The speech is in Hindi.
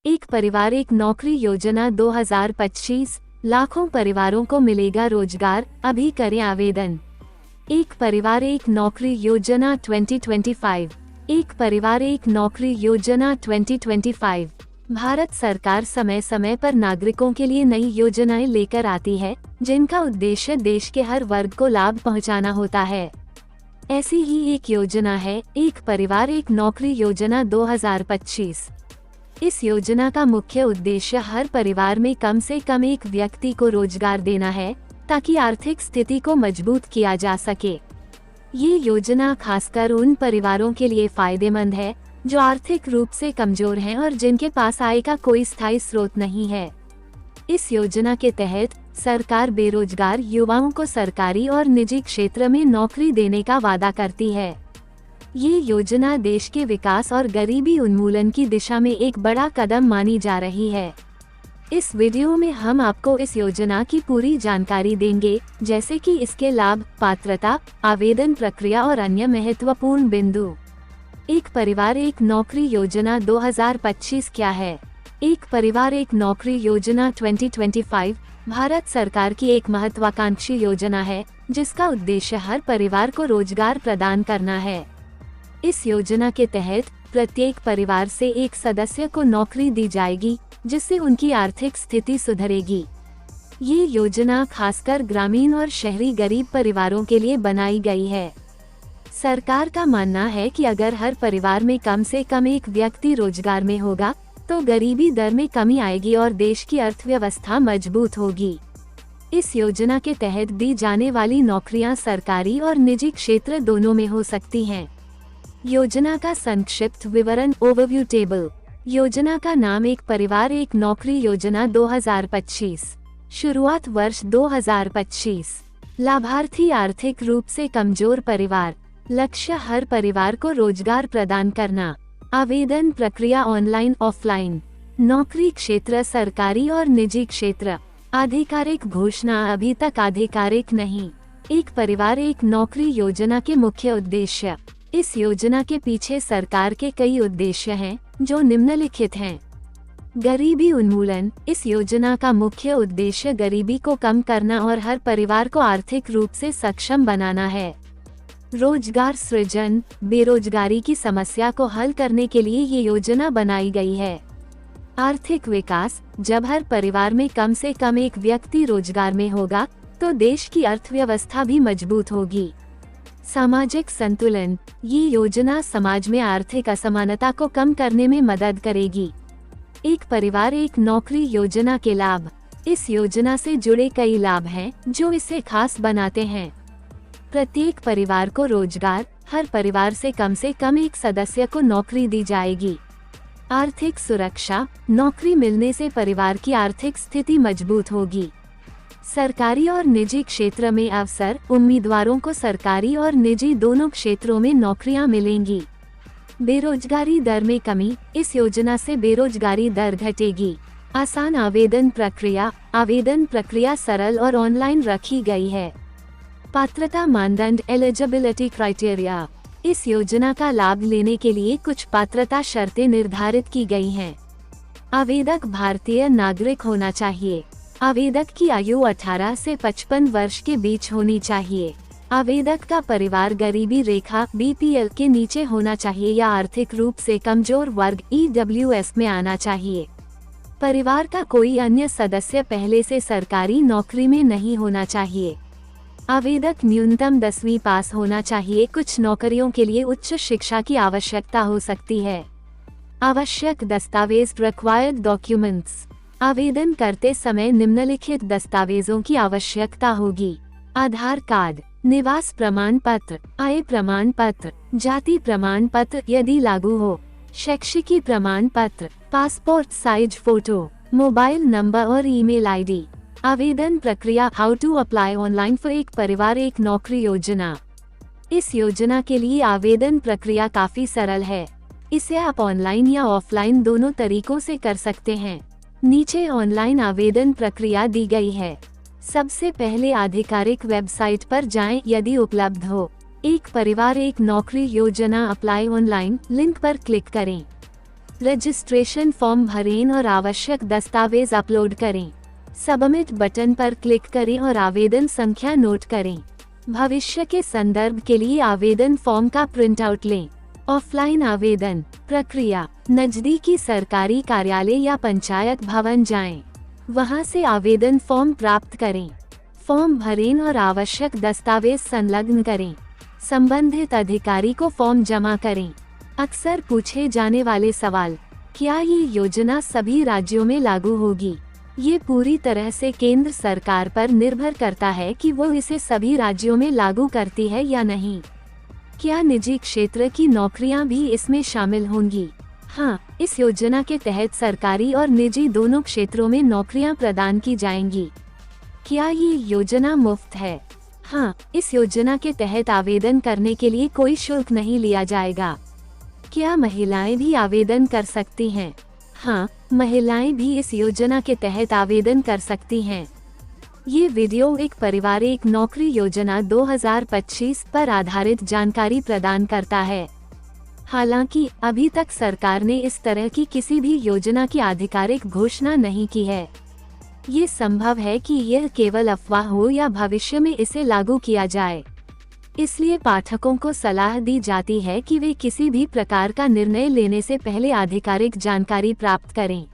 एक परिवार एक नौकरी योजना 2025, लाखों परिवारों को मिलेगा रोजगार, अभी करें आवेदन। एक परिवार एक नौकरी योजना 2025। एक परिवार एक नौकरी योजना 2025। भारत सरकार समय समय पर नागरिकों के लिए नई योजनाएं लेकर आती है, जिनका उद्देश्य देश के हर वर्ग को लाभ पहुंचाना होता है। ऐसी ही एक योजना है एक परिवार एक नौकरी योजना 2025। इस योजना का मुख्य उद्देश्य हर परिवार में कम से कम एक व्यक्ति को रोजगार देना है, ताकि आर्थिक स्थिति को मजबूत किया जा सके। ये योजना खासकर उन परिवारों के लिए फायदेमंद है जो आर्थिक रूप से कमजोर हैं और जिनके पास आय का कोई स्थायी स्रोत नहीं है। इस योजना के तहत सरकार बेरोजगार युवाओं को सरकारी और निजी क्षेत्र में नौकरी देने का वादा करती है। ये योजना देश के विकास और गरीबी उन्मूलन की दिशा में एक बड़ा कदम मानी जा रही है। इस वीडियो में हम आपको इस योजना की पूरी जानकारी देंगे, जैसे कि इसके लाभ, पात्रता, आवेदन प्रक्रिया और अन्य महत्वपूर्ण बिंदु। एक परिवार एक नौकरी योजना 2025 क्या है? एक परिवार एक नौकरी योजना 2025 भारत सरकार की एक महत्वाकांक्षी योजना है, जिसका उद्देश्य हर परिवार को रोजगार प्रदान करना है। इस योजना के तहत प्रत्येक परिवार से एक सदस्य को नौकरी दी जाएगी, जिससे उनकी आर्थिक स्थिति सुधरेगी। ये योजना खासकर ग्रामीण और शहरी गरीब परिवारों के लिए बनाई गई है। सरकार का मानना है कि अगर हर परिवार में कम से कम एक व्यक्ति रोजगार में होगा, तो गरीबी दर में कमी आएगी और देश की अर्थव्यवस्था मजबूत होगी। इस योजना के तहत दी जाने वाली नौकरियां सरकारी और निजी क्षेत्र दोनों में हो सकती हैं। योजना का संक्षिप्त विवरण ओवरव्यू टेबल। योजना का नाम एक परिवार एक नौकरी योजना 2025। शुरुआत वर्ष 2025। लाभार्थी आर्थिक रूप से कमजोर परिवार। लक्ष्य हर परिवार को रोजगार प्रदान करना। आवेदन प्रक्रिया ऑनलाइन ऑफलाइन। नौकरी क्षेत्र सरकारी और निजी क्षेत्र। आधिकारिक घोषणा अभी तक आधिकारिक नहीं। एक परिवार एक नौकरी योजना के मुख्य उद्देश्य। इस योजना के पीछे सरकार के कई उद्देश्य हैं, जो निम्नलिखित हैं। गरीबी उन्मूलन। इस योजना का मुख्य उद्देश्य गरीबी को कम करना और हर परिवार को आर्थिक रूप से सक्षम बनाना है। रोजगार सृजन। बेरोजगारी की समस्या को हल करने के लिए ये योजना बनाई गई है। आर्थिक विकास। जब हर परिवार में कम से कम एक व्यक्ति रोजगार में होगा, तो देश की अर्थव्यवस्था भी मजबूत होगी। सामाजिक संतुलन। ये योजना समाज में आर्थिक असमानता को कम करने में मदद करेगी। एक परिवार एक नौकरी योजना के लाभ। इस योजना से जुड़े कई लाभ हैं, जो इसे खास बनाते हैं। प्रत्येक परिवार को रोजगार। हर परिवार से कम एक सदस्य को नौकरी दी जाएगी। आर्थिक सुरक्षा। नौकरी मिलने से परिवार की आर्थिक स्थिति मजबूत होगी। सरकारी और निजी क्षेत्र में अवसर। उम्मीदवारों को सरकारी और निजी दोनों क्षेत्रों में नौकरियां मिलेंगी। बेरोजगारी दर में कमी। इस योजना से बेरोजगारी दर घटेगी। आसान आवेदन प्रक्रिया। आवेदन प्रक्रिया सरल और ऑनलाइन रखी गई है। पात्रता मानदंड एलिजिबिलिटी क्राइटेरिया। इस योजना का लाभ लेने के लिए कुछ पात्रता शर्तें निर्धारित की गई हैं। आवेदक भारतीय नागरिक होना चाहिए। आवेदक की आयु 18 से 55 वर्ष के बीच होनी चाहिए। आवेदक का परिवार गरीबी रेखा BPL के नीचे होना चाहिए या आर्थिक रूप से कमजोर वर्ग EWS में आना चाहिए। परिवार का कोई अन्य सदस्य पहले से सरकारी नौकरी में नहीं होना चाहिए। आवेदक न्यूनतम 10वीं पास होना चाहिए। कुछ नौकरियों के लिए उच्च शिक्षा की आवश्यकता हो सकती है। आवश्यक दस्तावेज रिक्वायर्ड डॉक्यूमेंट्स। आवेदन करते समय निम्नलिखित दस्तावेजों की आवश्यकता होगी। आधार कार्ड, निवास प्रमाण पत्र, आय प्रमाण पत्र, जाति प्रमाण पत्र यदि लागू हो, शैक्षिकी प्रमाण पत्र, passport size photo, mobile number और ईमेल आईडी। आवेदन प्रक्रिया how to apply online for एक परिवार एक नौकरी योजना। इस योजना के लिए आवेदन प्रक्रिया काफी सरल है। इसे आप ऑनलाइन या ऑफलाइन दोनों तरीकों से कर सकते हैं। नीचे ऑनलाइन आवेदन प्रक्रिया दी गई है। सबसे पहले आधिकारिक वेबसाइट पर जाएं यदि उपलब्ध हो। एक परिवार एक नौकरी योजना अप्लाई ऑनलाइन लिंक पर क्लिक करें। रजिस्ट्रेशन फॉर्म भरें और आवश्यक दस्तावेज अपलोड करें। सबमिट बटन पर क्लिक करें और आवेदन संख्या नोट करें। भविष्य के संदर्भ के लिए आवेदन फॉर्म का प्रिंट आउट लें। ऑफलाइन आवेदन प्रक्रिया, नजदीकी सरकारी कार्यालय या पंचायत भवन जाएं। वहां से आवेदन फॉर्म प्राप्त करें। फॉर्म भरें और आवश्यक दस्तावेज संलग्न करें। संबंधित अधिकारी को फॉर्म जमा करें। अक्सर पूछे जाने वाले सवाल, क्या ये योजना सभी राज्यों में लागू होगी? ये पूरी तरह से केंद्र सरकार पर निर्भर करता है कि वो इसे सभी राज्यों में लागू करती है या नहीं। क्या निजी क्षेत्र की नौकरियां भी इसमें शामिल होंगी? हाँ, इस योजना के तहत सरकारी और निजी दोनों क्षेत्रों में नौकरियां प्रदान की जाएंगी। क्या ये योजना मुफ्त है? हाँ, इस योजना के तहत आवेदन करने के लिए कोई शुल्क नहीं लिया जाएगा। क्या महिलाएं भी आवेदन कर सकती हैं? हाँ, महिलाएं भी इस योजना के तहत आवेदन कर सकती हैं। ये वीडियो एक परिवार एक नौकरी योजना 2025 पर आधारित जानकारी प्रदान करता है। हालांकि अभी तक सरकार ने इस तरह की किसी भी योजना की आधिकारिक घोषणा नहीं की है। ये संभव है कि यह केवल अफवाह हो या भविष्य में इसे लागू किया जाए। इसलिए पाठकों को सलाह दी जाती है कि वे किसी भी प्रकार का निर्णय लेने से पहले आधिकारिक जानकारी प्राप्त करें।